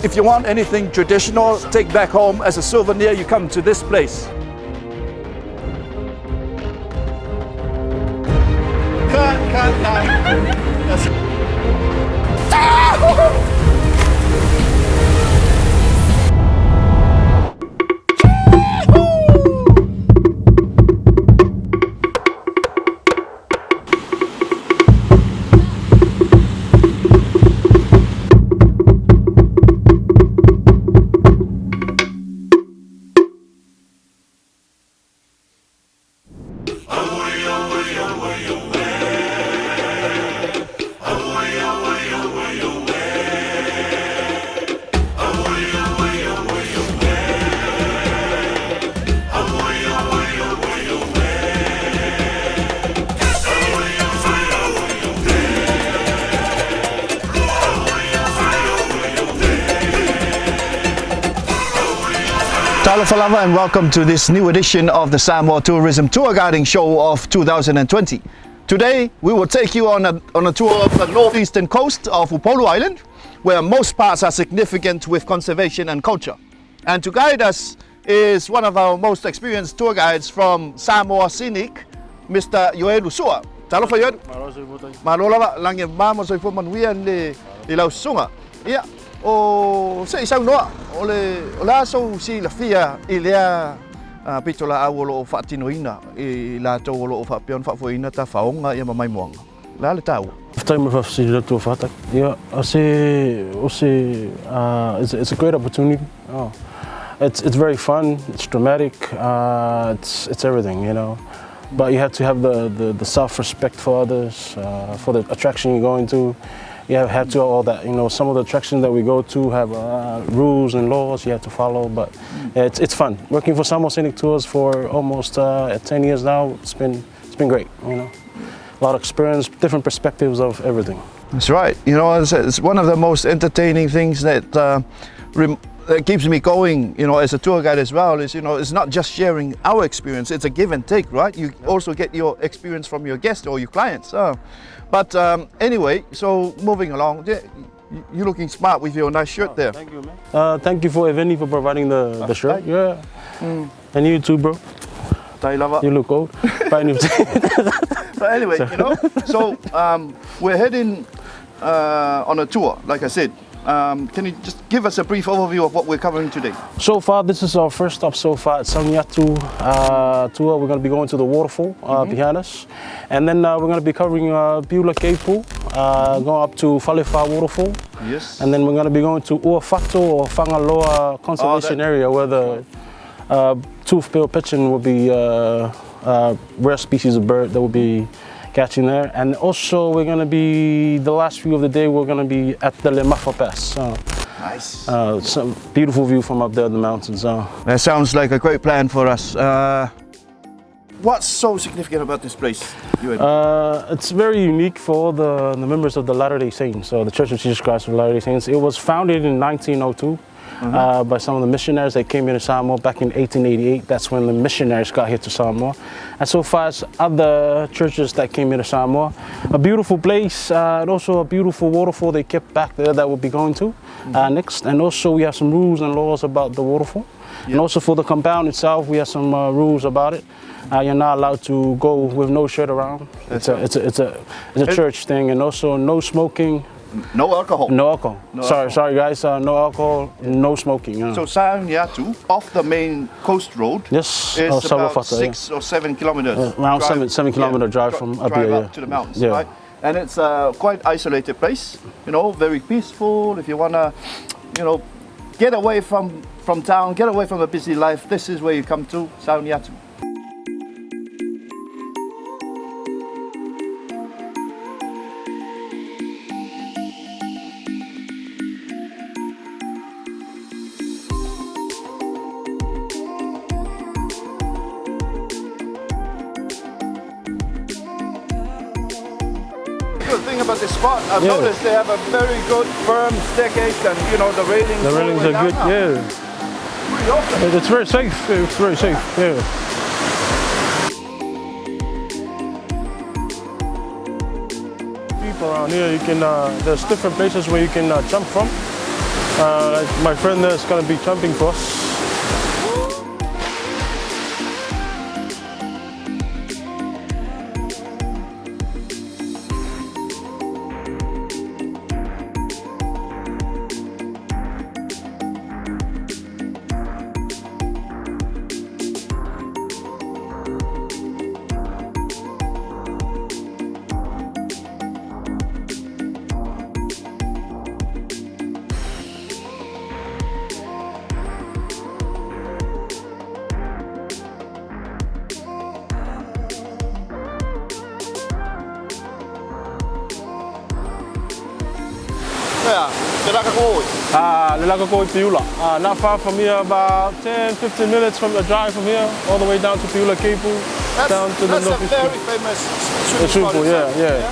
If you want anything traditional, take back home as a souvenir, you come to this place. Cut, no. Falefa, and welcome to this new edition of the Samoa Tourism Tour Guiding Show of 2020. Today we will take you on a tour of the northeastern coast of Upolu Island, where most parts are significant with conservation and culture. And to guide us is one of our most experienced tour guides from Samoa Scenic, Mr. Uafato. Talofa Uafato. Malolawa lang yung mama sa manuian le ilaw sunga. Yeah. O sa isang noa ole so si la fia ilea pitola awolo o fatinoina ila to wolo o fapion fafoina Tafaoga ia mamai moanga la le tau time of si le to fatak yeah it's a great opportunity. It's very fun, it's dramatic, it's everything, you know, but you have to have the self-respect for others, for the attraction you're going to. You have to all that, you know, some of the attractions that we go to have rules and laws you have to follow, but it's fun. Working for Samoa Scenic Tours for almost 10 years now, it's been great, you know. A lot of experience, different perspectives of everything. That's right. You know, it's one of the most entertaining things that keeps me going, you know, as a tour guide as well, is, you know, it's not just sharing our experience, it's a give and take, right? You also get your experience from your guests or your clients. But anyway, so moving along, you're looking smart with your nice shirt there. Thank you, man. Thank you for Eveni for providing the shirt. Yeah. And you too, bro. You look old. But anyway, you know, so we're heading on a tour, like I said. Can you just give us a brief overview of what we're covering today? So far, this is our first stop so far at Sauniatu tour. We're going to be going to the waterfall behind us. And then we're going to be covering Piula cave pool, going up to Falifar waterfall. Yes. And then we're going to be going to Uafato or Whangaloa conservation area where the tooth-bill pigeon will be rare species of bird that will be catching there. And also we're going to be, the last view of the day, we're going to be at the Lemafa pass. Nice. Some beautiful view from up there in the mountains. That sounds like a great plan for us. What's so significant about this place? It's very unique for the members of the Latter-day Saints, so the Church of Jesus Christ of Latter-day Saints. It was founded in 1902. By some of the missionaries that came here to Samoa back in 1888. That's when the missionaries got here to Samoa. And so far as other churches that came here to Samoa. A beautiful place, and also a beautiful waterfall they kept back there that we'll be going to next. And also we have some rules and laws about the waterfall. Yep. And also for the compound itself, we have some rules about it. You're not allowed to go with no shirt around. It's a church thing, and also no smoking. No alcohol. No alcohol. Sorry guys, no alcohol, no smoking. So Samiatu, off the main coast road, yes, is about 6 or 7 kilometers. Around 7 kilometer drive from up here. Up to the mountains, right? And it's a quite isolated place, you know, very peaceful. If you wanna, you know, get away from town, get away from a busy life, this is where you come to, Sauniatu. The thing about this spot, I've noticed they have a very good firm staircase, and you know the railings. The railings are good, yeah. Pretty awesome. It's very safe. It's very safe, yeah. People around here, you can. There's different places where you can jump from. Like my friend there is going to be jumping for us. Yeah, Lelaga ko Piula. Not far from here, about 10-15 minutes from the drive from here, all the way down to Piula Kepu, down to the northeast. That's a very famous swimming pool, yeah. Yes.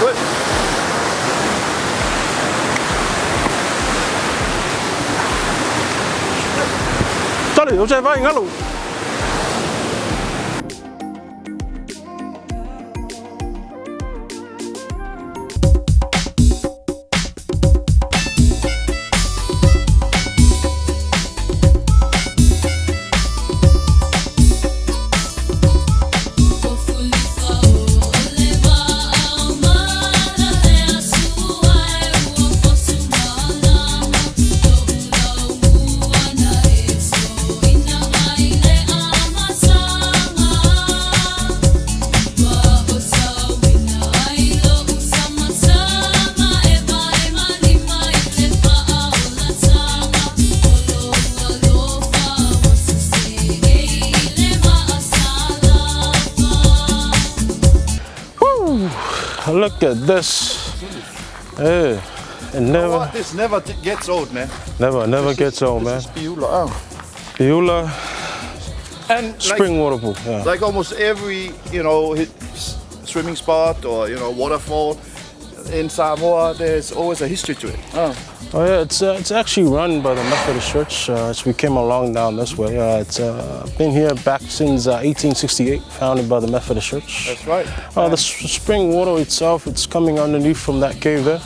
Good. Sorry, don't say bye, hello. Look at this. Hey, it never. This never gets old, man. Never gets old, man. This is Piula. Piula And spring water pool. Yeah. Like almost every, swimming spot or waterfall in Samoa, there's always a history to it. Oh yeah, it's actually run by the Methodist Church. As we came along down this way, it's been here back since 1868, founded by the Methodist Church. That's right. The spring water itself, it's coming underneath from that cave there,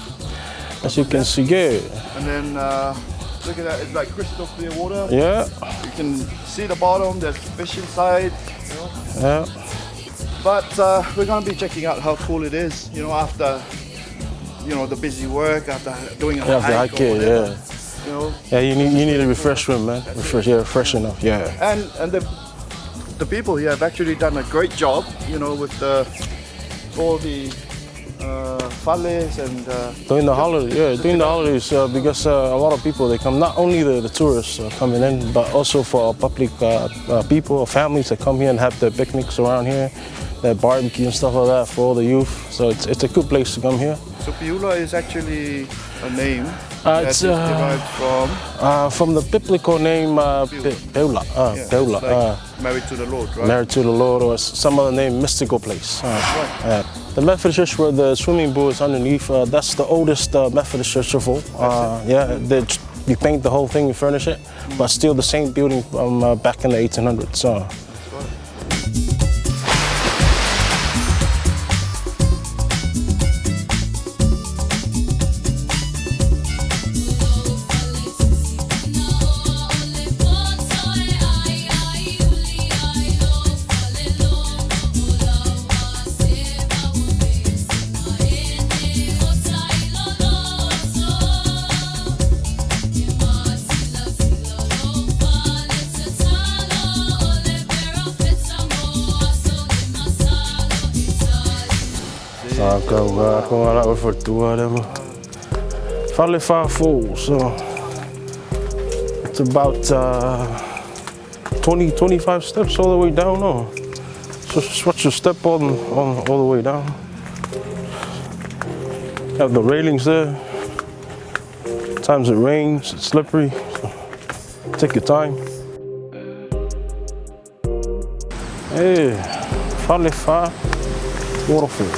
as you can see. Yeah. And then look at that, it's like crystal clear water. Yeah. You can see the bottom. There's fish inside. Yeah. But we're gonna be checking out how cool it is. After. The busy work after doing a hike or whatever, Yeah, you need a refreshment, man. Fresh enough. Yeah. And the people here have actually done a great job, with all the fales and during the holidays, because a lot of people, they come, not only the tourists coming in, but also for public people or families that come here and have their picnics around here, their barbecue and stuff like that for all the youth. So it's a good place to come here. So Piula is actually a name it's derived from the biblical name Puella. Puella. Like married to the Lord, right? Married to the Lord, or some other name, mystical place. Right. The Methodist Church where the swimming pool is underneath, that's the oldest Methodist church of all. You paint the whole thing, you furnish it, but still the same building from back in the 1800s. Going out for whatever. Falifar Falls. So it's about 20-25 steps all the way down. So just watch your step all the way down. Have the railings there. Times it rains, it's slippery. So take your time. Hey, Falifar waterfall.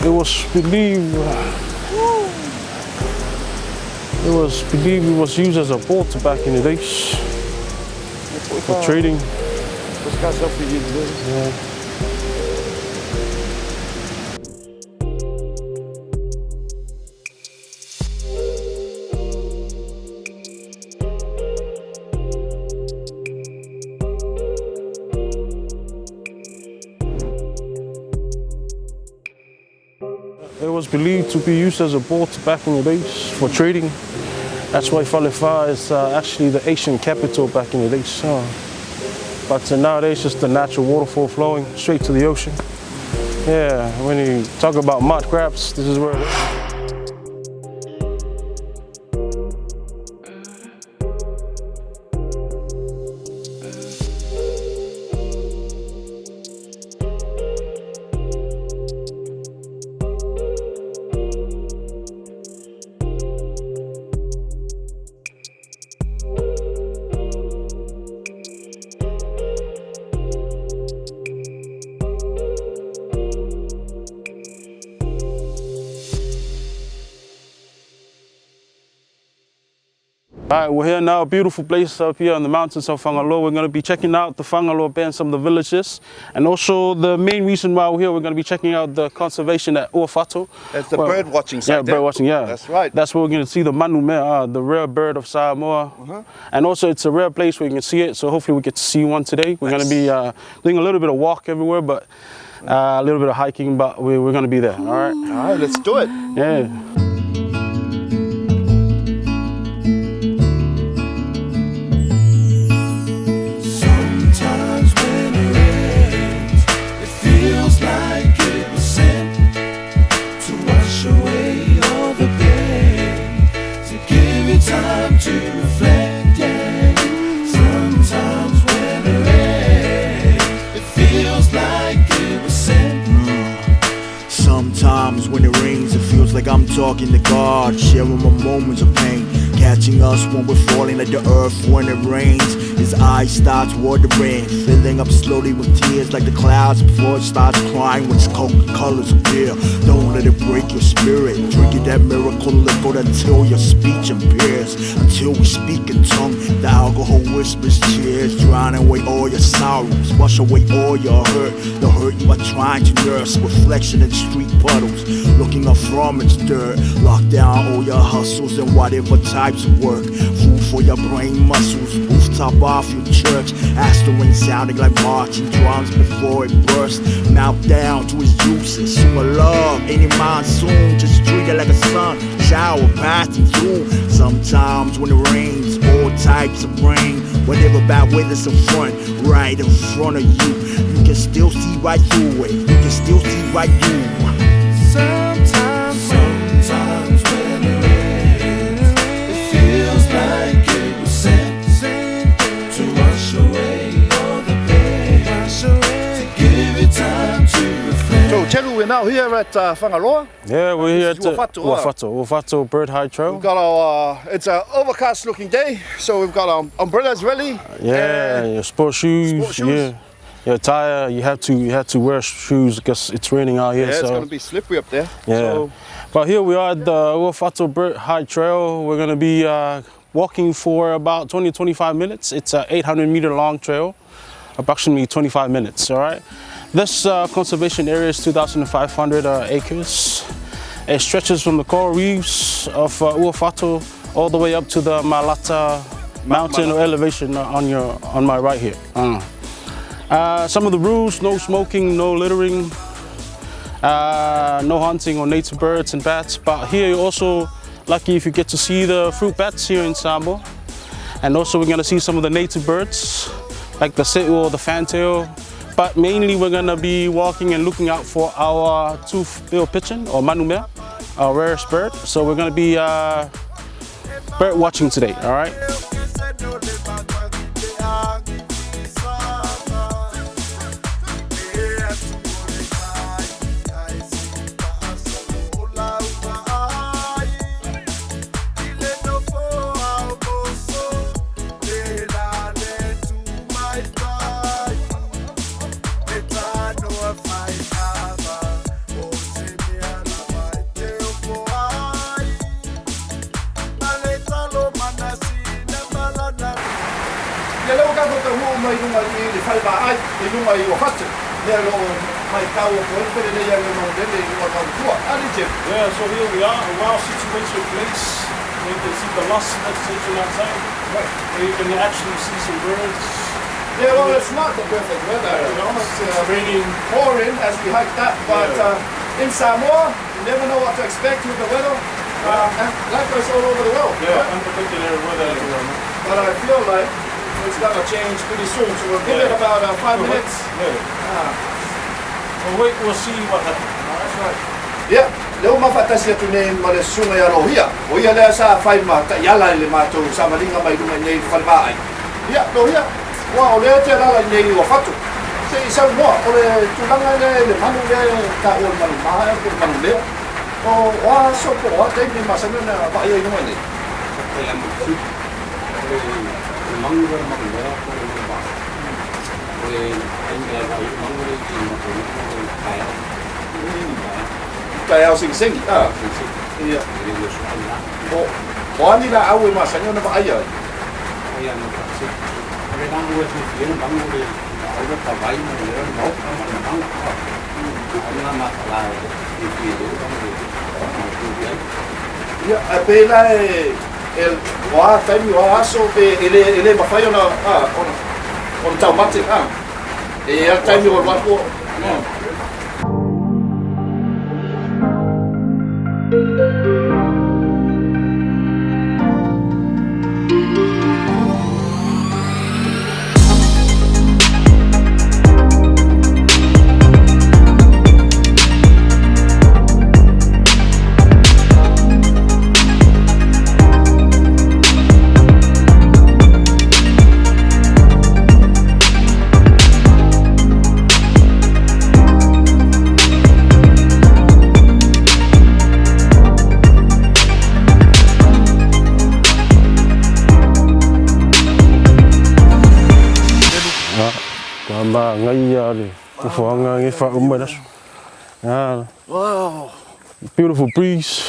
It was believed it was used as a boat back in the days for trading. Yeah. It was believed to be used as a boat back in the days for trading. That's why Falifar is actually the Asian capital back in the days. But nowadays, just the natural waterfall flowing straight to the ocean. Yeah, when you talk about mud crabs, this is where it is. All right, we're here now, a beautiful place up here on the mountains of Whangalo. We're going to be checking out the Whangalo Bay and some of the villages. And also the main reason why we're here, we're going to be checking out the conservation at Uafato. It's the bird watching site. Yeah, bird watching, yeah. That's right. That's where we're going to see the manu mea, the rare bird of Samoa. And also it's a rare place where you can see it, so hopefully we get to see one today. We're going to be doing a little bit of walk everywhere, but a little bit of hiking, but we're going to be there, all right? All right, let's do it. Yeah. To reflect, yeah. Sometimes when it rains, it feels like it was sent. Sometimes when it rains, it feels like I'm talking to God, sharing my moments of pain, catching us when we're falling like the earth when it rains. His eyes starts watering, filling up slowly with tears like the clouds before it starts crying when its colors appear. Don't let it break your spirit. Drinking that miracle liquid until your speech appears. Until we speak in tongue, the alcohol whispers cheers, drowning away all your sorrows, wash away all your hurt. The hurt you are trying to nurse, reflection in street puddles, looking up from its dirt. Lock down all your hustles and whatever types of work. Food for your brain muscles, rooftop off your church. Astering sounding like marching drums before it bursts. Mouth down to its juices, super love any monsoon. Just treat it like a sun shower passing through. Sometimes when it rains, all types of rain, whatever bad weather's in front, right in front of you, you can still see right through it. You can still see right through. Sometimes when it rains, it feels like it was sent to wash away all the pain, to give it time to reflect. So, Chelu, we're now here at Whangalo. Yeah, we're here at Uafato, Uafato Bird High Trail. We've got our, it's an overcast looking day, so we've got our umbrellas ready. Yeah, your sport shoes. Yeah. Your attire, you have to wear shoes because it's raining out here. Yeah, so it's going to be slippery up there. Yeah. So, but here we are at the Uafato Bird High Trail. We're going to be walking for about 20-25 minutes. It's an 800-meter long trail, approximately 25 minutes, all right? This conservation area is 2,500 acres. It stretches from the coral reefs of Uafato all the way up to the Malata mountain or elevation on my right here. Some of the rules: no smoking, no littering, no hunting on native birds and bats. But here you're also lucky if you get to see the fruit bats here in Samoa. And also we're gonna see some of the native birds, like the se'u or the fantail. But mainly we're gonna be walking and looking out for our tooth-billed pigeon, or manu mea, our rarest bird. So we're gonna be bird watching today, all right? mai lunga I Falifar ai I lunga I Uafato le lo mai kau ko pe le ia no le Uafato tua ali je. Yeah, so here we are, a well situated place. You can see the lost vegetation outside. Right. Where you can actually see some birds. Yeah, well, it's not the perfect weather. You know, it's raining, pouring as we hike that, but in Samoa, you never know what to expect with the weather. And likewise all over the world. Yeah, unpredictable weather everywhere. But I feel like it's gonna change pretty soon, so we'll give it about 5 minutes. We'll see what happens. That's right. Yeah, Lemafa Samiatu nei male sunga ya rohia. Rohia le sa fai ma ta yala le mato sa malinga mai lunga nei Falifar. Yeah, rohia. Wa o le te la nei Uafato. Se isa mo o le tulanga le manu le ka o manu ma ko manu le. O wa so ko wa te ni masana na ba ye no ni. Kaya sing sing iya. O ani la awe masanya na ba ay. Ya, apela el wa time wa aso be ele mafayo na on taumatic e el time wa ko Wow. Beautiful breeze.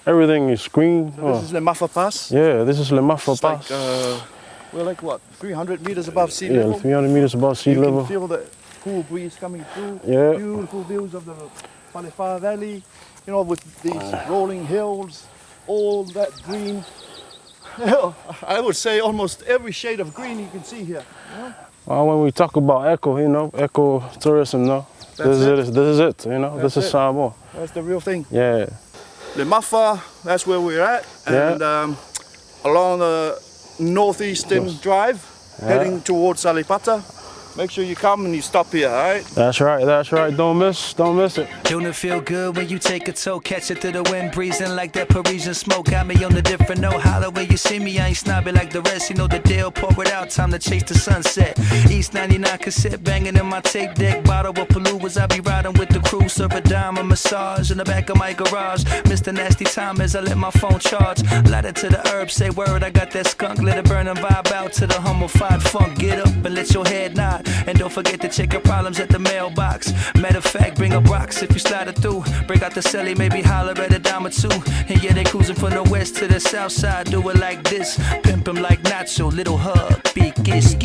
Everything is green. This is Lemafa Pass. Yeah, this is Lemafa Pass. We're like what, 300 meters above sea Yeah, level? 300 meters above sea You level. can feel the cool breeze coming through. Yeah. Beautiful views of the Falifar Valley, you know, with these rolling hills, all that green. I would say almost every shade of green you can see here. You know? When we talk about eco, you know, eco tourism, no, this is it, you know, this is Samoa. That's the real thing. Yeah. Lemafa, that's where we're at, and along the northeastern drive, heading towards Salipata. Make sure you come and you stop here, all right? That's right, don't miss it. Don't it feel good when you take a toe, catch it through the wind, breezing like that Parisian smoke? Got me on a different note, holler when you see me, I ain't snobby like the rest. You know the deal, pour it out, time to chase the sunset. East 99 cassette banging in my tape deck, bottle of Upolu as I be riding with the crew, serve a dime, a massage in the back of my garage. Mr. Nasty Time as I let my phone charge. Light it to the herb, say word, I got that skunk, let it burn and vibe out to the humble-fied funk. Get up and let your head nod. And don't forget to check your problems at the mailbox. Matter of fact, bring up rocks if you slide it through. Break out the celly, maybe holler at a dime or two. And yeah, they cruising from the west to the south side. Do it like this, pimp him like Nacho. Little hub, big kiss.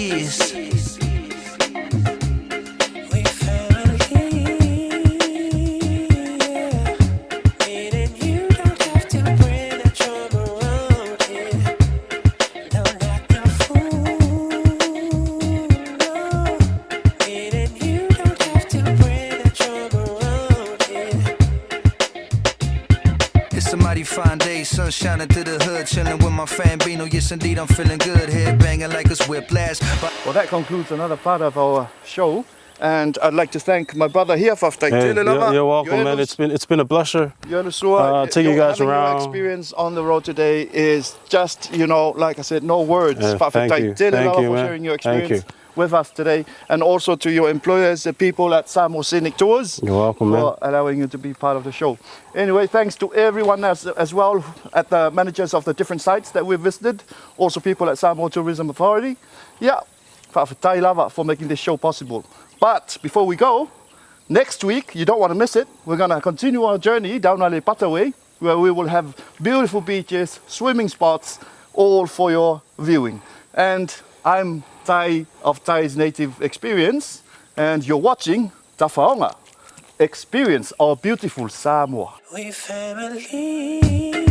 Fine day, sun shining through the hood, chilling with my fan Bino. Yes, indeed, I'm feeling good. Head banging like it's whiplash. Well, that concludes another part of our show, and I'd like to thank my brother here for You're welcome, man. It's been a pleasure. Take you guys around. Your experience on the road today is just, you know, like I said, no words. Thank you, for sharing your experience with us today, and also to your employers, the people at Samoa Scenic Tours. You're welcome, for allowing you to be part of the show. Anyway, thanks to everyone as well, at the managers of the different sites that we visited, also people at Samoa Tourism Authority. Yeah, for making this show possible. But before we go, next week, you don't want to miss it, we're going to continue our journey down Salipata Way, where we will have beautiful beaches, swimming spots, all for your viewing. And I'm Tai of Tai's Native Experience, and you're watching Tafaoga. Experience our beautiful Samoa. We family.